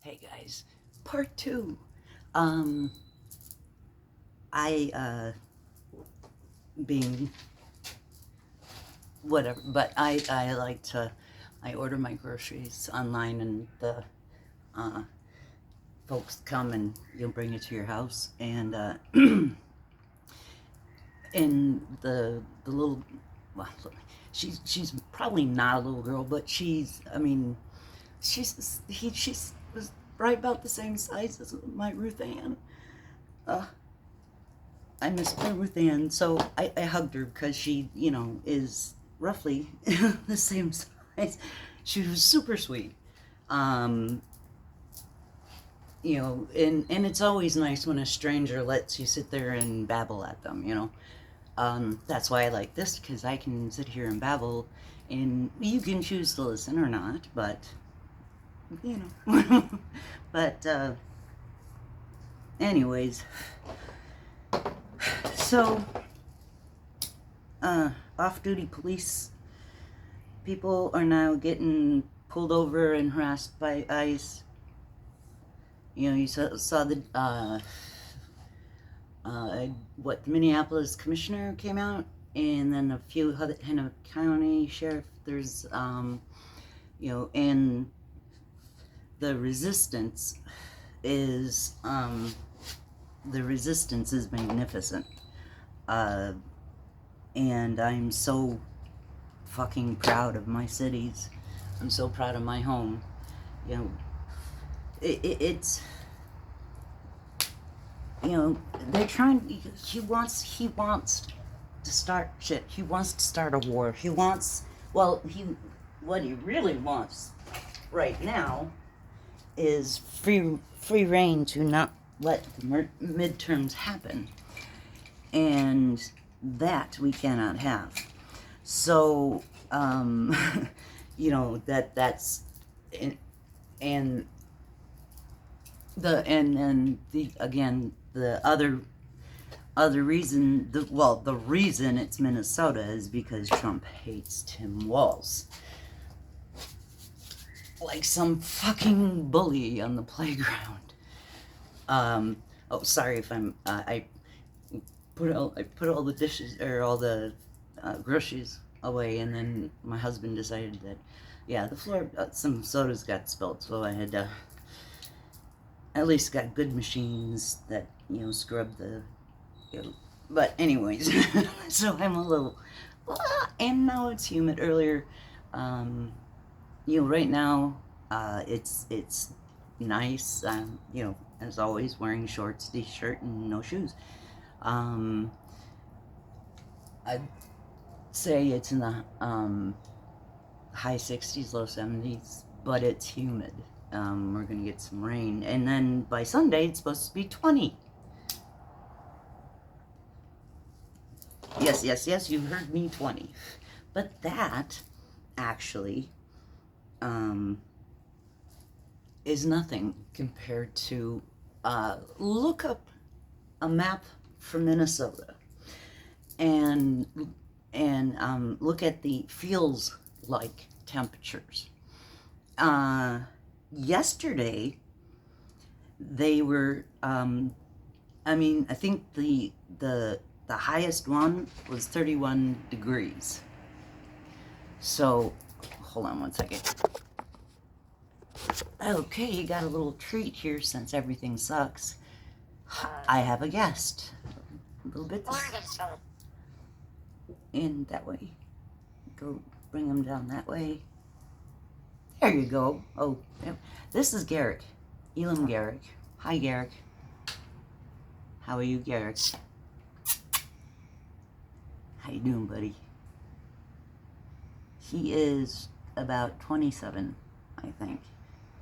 Hey guys, part two. I being whatever, but I like to I order my groceries online and the uh, folks come and you'll bring it to your house and and the little well she's probably not a little girl, but she's was right about the same size as my Ruth Ann. Uh, I miss my Ruth Ann, so I hugged her because she, is roughly the same size. She was super sweet. Um, and it's always nice when a stranger lets you sit there and babble at them. That's why I like this because I can sit here and babble, and you can choose to listen or not, but, but, anyways, so off-duty police people are now getting pulled over and harassed by ICE. You saw the what the Minneapolis commissioner came out, and then a few other Hennepin County sheriff. There's and the resistance is magnificent. And I'm so fucking proud of my cities. I'm so proud of my home. You know, it's they're trying. He wants to start shit. He wants to start a war. What he really wants right now is free reign to not let the midterms happen, and that we cannot have. So, that's and the other reason, the reason it's Minnesota is because Trump hates Tim Walz like some fucking bully on the playground. Sorry if I put all the dishes or all the groceries away, and then my husband decided that, the floor, some sodas got spilled, so I had at least got good machines that scrub the. But anyways, so I'm a little, and now it's humid. Earlier, right now, it's nice. As always, wearing shorts, t-shirt, and no shoes. I'd say it's in the high 60s, low 70s, but it's humid. We're gonna get some rain, and then by Sunday it's supposed to be 20. Yes, you heard me, 20. But that actually is nothing compared to look up a map for Minnesota and look at the feels like temperatures. Yesterday they were I think the highest one was 31 degrees. So hold on one second. Okay, you got a little treat here since everything sucks. I have a guest. A little bit in that way. Go bring him down that way. There you go. Oh, this is Garrick. Elam Garrick. Hi, Garrick. How are you, Garrick? How you doing, buddy? He is about 27, I think.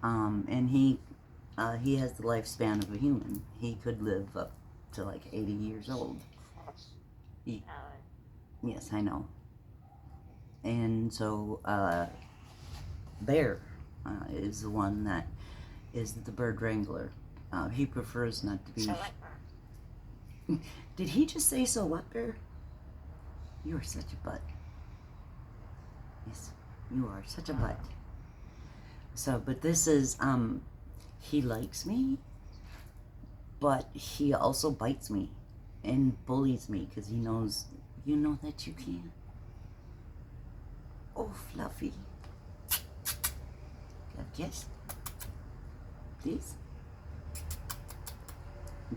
And he has the lifespan of a human. He could live up to like 80 years old. Yes, I know. And so, Bear is the one that is the bird wrangler. He prefers not to be. Did he just say so what, Bear? You are such a butt. Yes, you are such a butt. So, but this is he likes me, but he also bites me and bullies me because he knows, you know that you can't. Oh, Fluffy. Got a kiss? Please?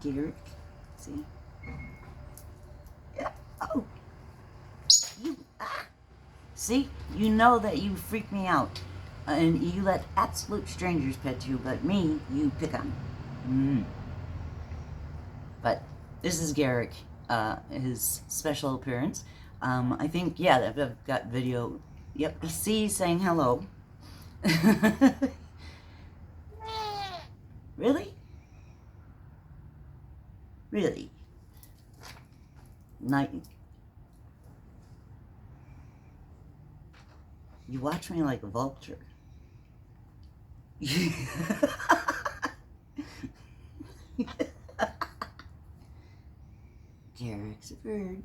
Garrick, see? Yeah. Oh, you, see? You know that you freak me out. And you let absolute strangers pet you, but me, you pick on. But this is Garrick, his special appearance. I think, yeah, I've got video. Yep, see, saying hello. Really? Really? Night. You watch me like a vulture. Garrick's a bird.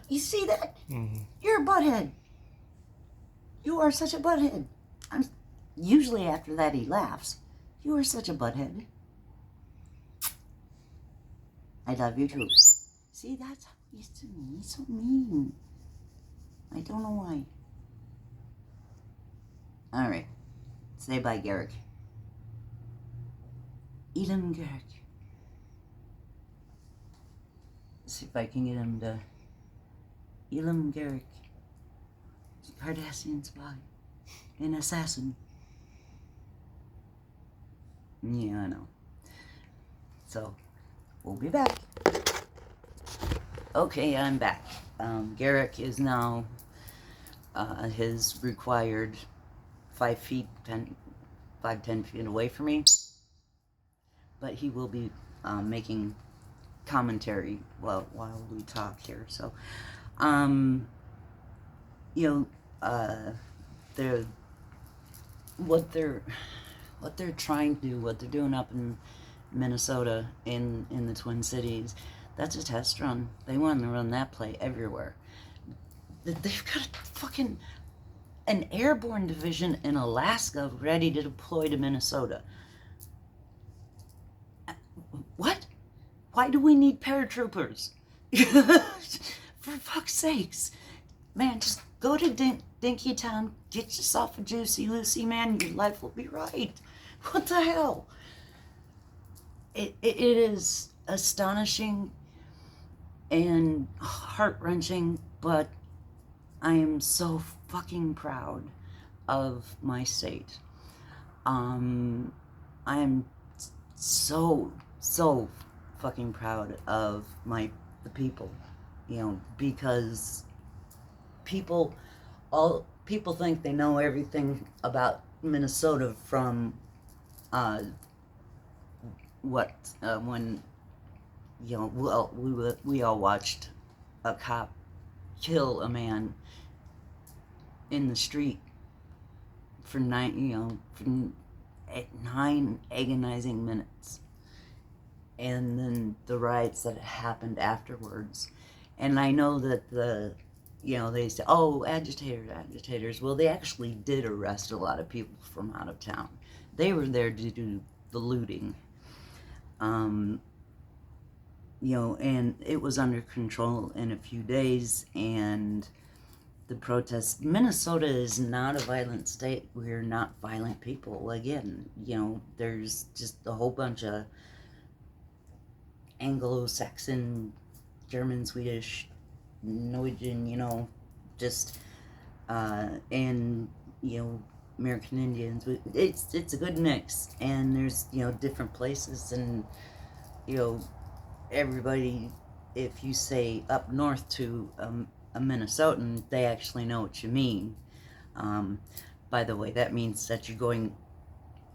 You see that? Mm-hmm. You're a butthead. You are such a butthead. Usually after that he laughs. You are such a butthead. I love you too. See, that's how he's to me. He's so mean. I don't know why. Alright. Say bye, Garrick. Elam Garrick. See if I can get him to... Elam Garrick. Cardassian spy. An assassin. Yeah, I know. So, we'll be back. Okay, I'm back. Garrick is now his required 10 feet away from me. But he will be making commentary while we talk here. So, you know, what they're trying to do, what they're doing up in Minnesota, in the Twin Cities, that's a test run. They want to run that play everywhere. They've got an airborne division in Alaska ready to deploy to Minnesota. What? Why do we need paratroopers? For fuck's sakes. Man, just go to Dinkytown, get yourself a Juicy Lucy, man, your life will be right. What the hell? It is astonishing and heart-wrenching, but I am so fucking proud of my state. I am so fucking proud of the people, you know, because people think they know everything about Minnesota from when, you know, well, we all watched a cop kill a man in the street for 9 agonizing minutes, and then the riots that happened afterwards. And I know that they say, oh, agitators. Well, they actually did arrest a lot of people from out of town. They were there to do the looting. You know, and it was under control in a few days, and the protests. Minnesota is not a violent state. We're not violent people. Again, you know, there's just a whole bunch of Anglo-Saxon, German, Swedish, Norwegian, you know, just, and, you know, American Indians. It's a good mix, and there's, you know, different places, and, you know, everybody, if you say up north to a Minnesotan, they actually know what you mean. By the way, that means that you're going,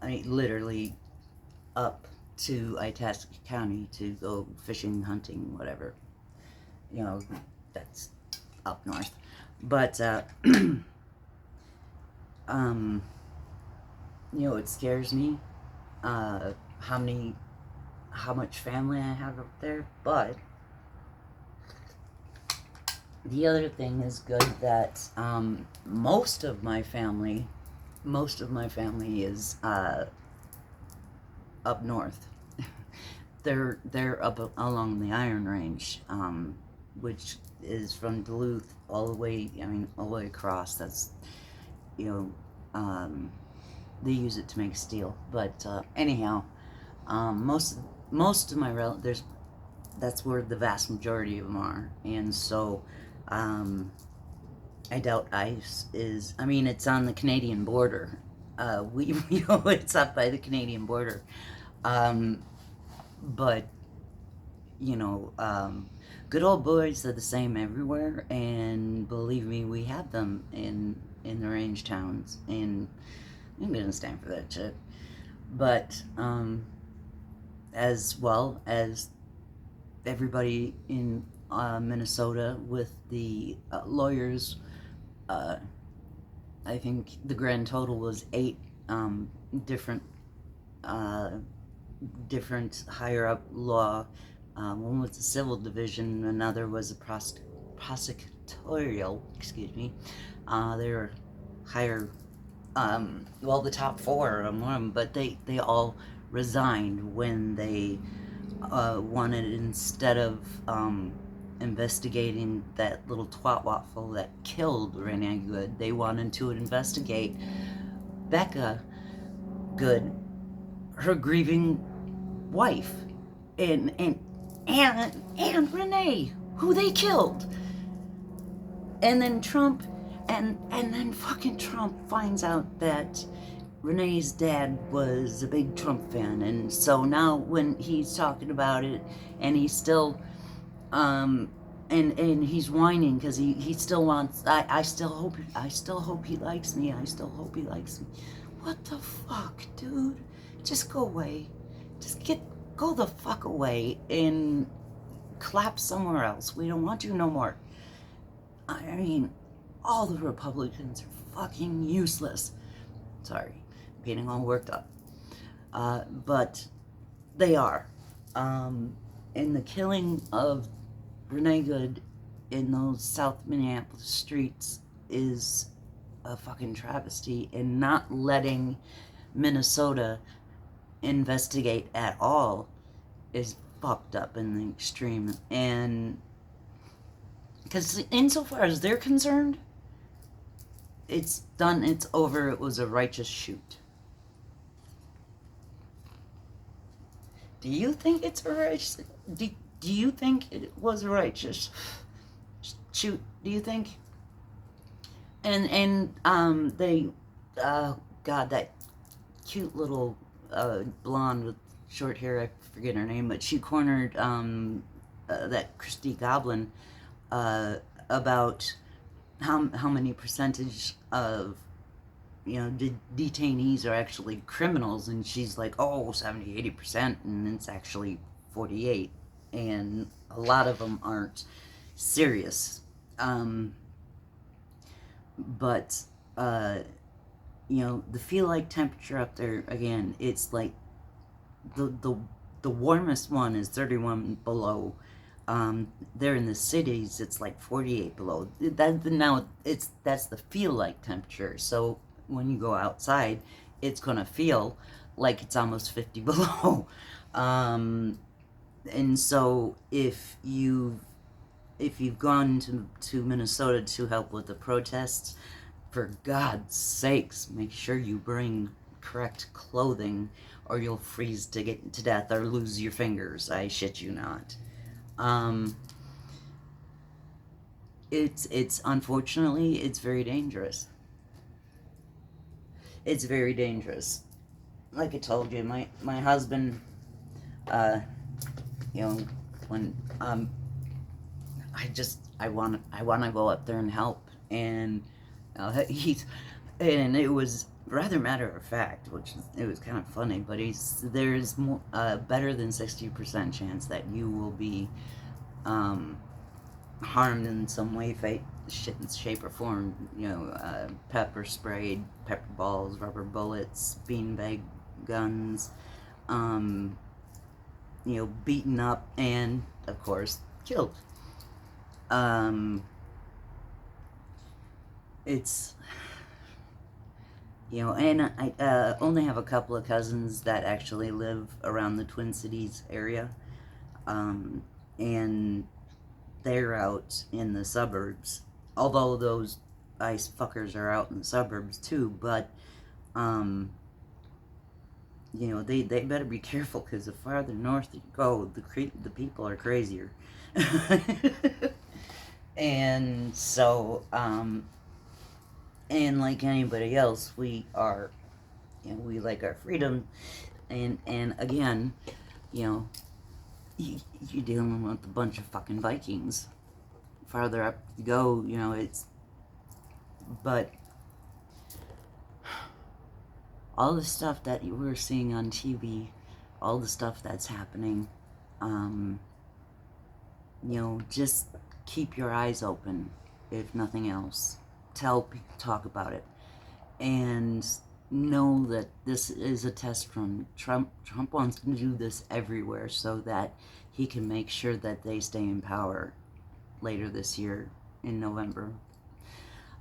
literally up to Itasca County to go fishing, hunting, whatever. You know, that's up north. But, you know, it scares me, how much family I have up there, but the other thing is good that, most of my family most of my family is up north. They're up along the Iron Range, which is from Duluth all the way. I mean, all the way across. That's, you know, they use it to make steel. But anyhow, most of my relatives, that's where the vast majority of them are, and so I doubt ICE is. I mean, it's on the Canadian border. You know, it's up by the Canadian border. But you know, good old boys are the same everywhere, and believe me, we have them in the range towns, and I'm gonna stand for that shit. But as well as everybody in Minnesota with the lawyers, I think the grand total was 8 different different higher up law. One was the civil division, another was a prosecutorial. Excuse me. They were higher. Well, the top 4 of them, but they all resigned when they wanted, instead of investigating that little twat waffle that killed Renee Good, they wanted to investigate Becca Good, her grieving wife, and Renee, who they killed. And then Trump, and then fucking Trump finds out that Renee's dad was a big Trump fan, and so now when he's talking about it, and he's still, and he's whining because he still wants. I still hope he likes me. I still hope he likes me. What the fuck, dude? Just go away. Just go the fuck away and clap somewhere else. We don't want you no more. I mean, all the Republicans are fucking useless. Sorry, I'm getting all worked up. But they are. And the killing of Renee Good in those South Minneapolis streets is a fucking travesty, and not letting Minnesota investigate at all is fucked up in the extreme. And because insofar as they're concerned, it's done, it's over, it was a righteous shoot. Do you think it's a righteous, do you think it was a righteous shoot? Do you think? And they, God, that cute little blonde with short hair, I forget her name, but she cornered that Christy Goblin about how many percentage of, you know, detainees are actually criminals, and she's like, oh, 70-80%, and it's actually 48, and a lot of them aren't serious. But you know, the feel like temperature up there, again, it's like the warmest one is 31 below. There in the cities, it's like 48 below. That's the feel like temperature. So when you go outside, it's gonna feel like it's almost 50 below. And so if you've gone to Minnesota to help with the protests, for God's sakes, make sure you bring correct clothing, or you'll freeze to death or lose your fingers. I shit you not. It's unfortunately, it's very dangerous. It's very dangerous. Like I told you, my husband, you know, when I want to go up there and help, and and it was rather matter of fact, it was kind of funny, but there's more, better than 60% chance that you will be harmed in some way, shape or form. You know, pepper sprayed, pepper balls, rubber bullets, beanbag guns, you know, beaten up, and of course killed. It's, You know, and I only have a couple of cousins that actually live around the Twin Cities area, and they're out in the suburbs. Although those ice fuckers are out in the suburbs too, but um, you know, they better be careful because the farther north you go, the people are crazier. And so, and like anybody else, we are, you know, we like our freedom, and again, you know, you're dealing with a bunch of fucking Vikings. Farther up you go, you know, it's, but all the stuff that you were seeing on TV, all the stuff that's happening, um, you know, just keep your eyes open, if nothing else. Talk about it, and know that this is a test from Trump. Trump wants to do this everywhere so that he can make sure that they stay in power later this year in November.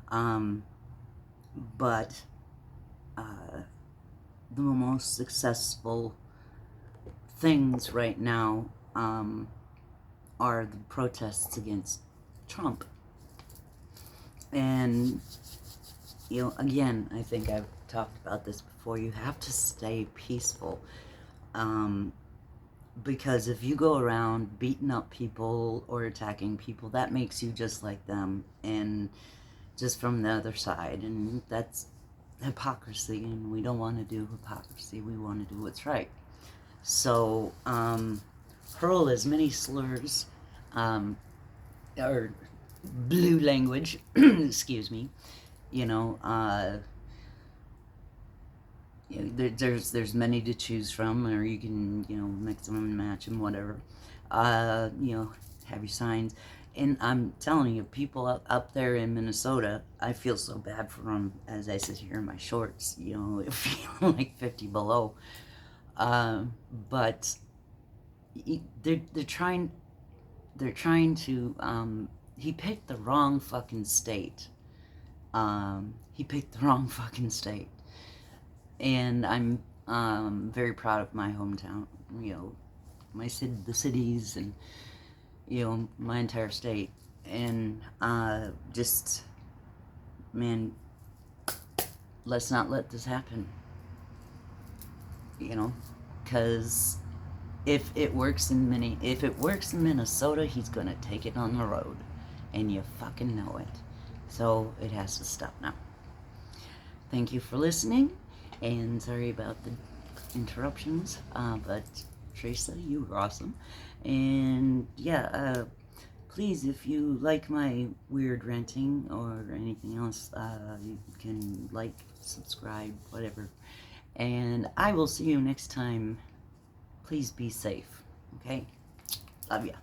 Um, but the most successful things right now are the protests against Trump. And, you know, again, I think I've talked about this before. You have to stay peaceful. Because if you go around beating up people or attacking people, that makes you just like them and just from the other side. And that's hypocrisy, and we don't want to do hypocrisy. We want to do what's right. So, hurl as many slurs, or blue language, excuse me, you know, there's many to choose from, or you can, you know, mix them and match them, whatever. You know, have your signs. And I'm telling you, people up there in Minnesota, I feel so bad for them as I sit here in my shorts, you know, it feels like 50 below. But they're trying to, he picked the wrong fucking state. He picked the wrong fucking state. And I'm very proud of my hometown, you know, the cities, and, you know, my entire state. And just, man, let's not let this happen, you know, because if it works in Minnesota, he's gonna take it on the road, and you fucking know it. So it has to stop now. Thank you for listening, and sorry about the interruptions, but Teresa, you were awesome. And yeah, please, if you like my weird ranting or anything else, you can like, subscribe, whatever. And I will see you next time. Please be safe, okay? Love ya.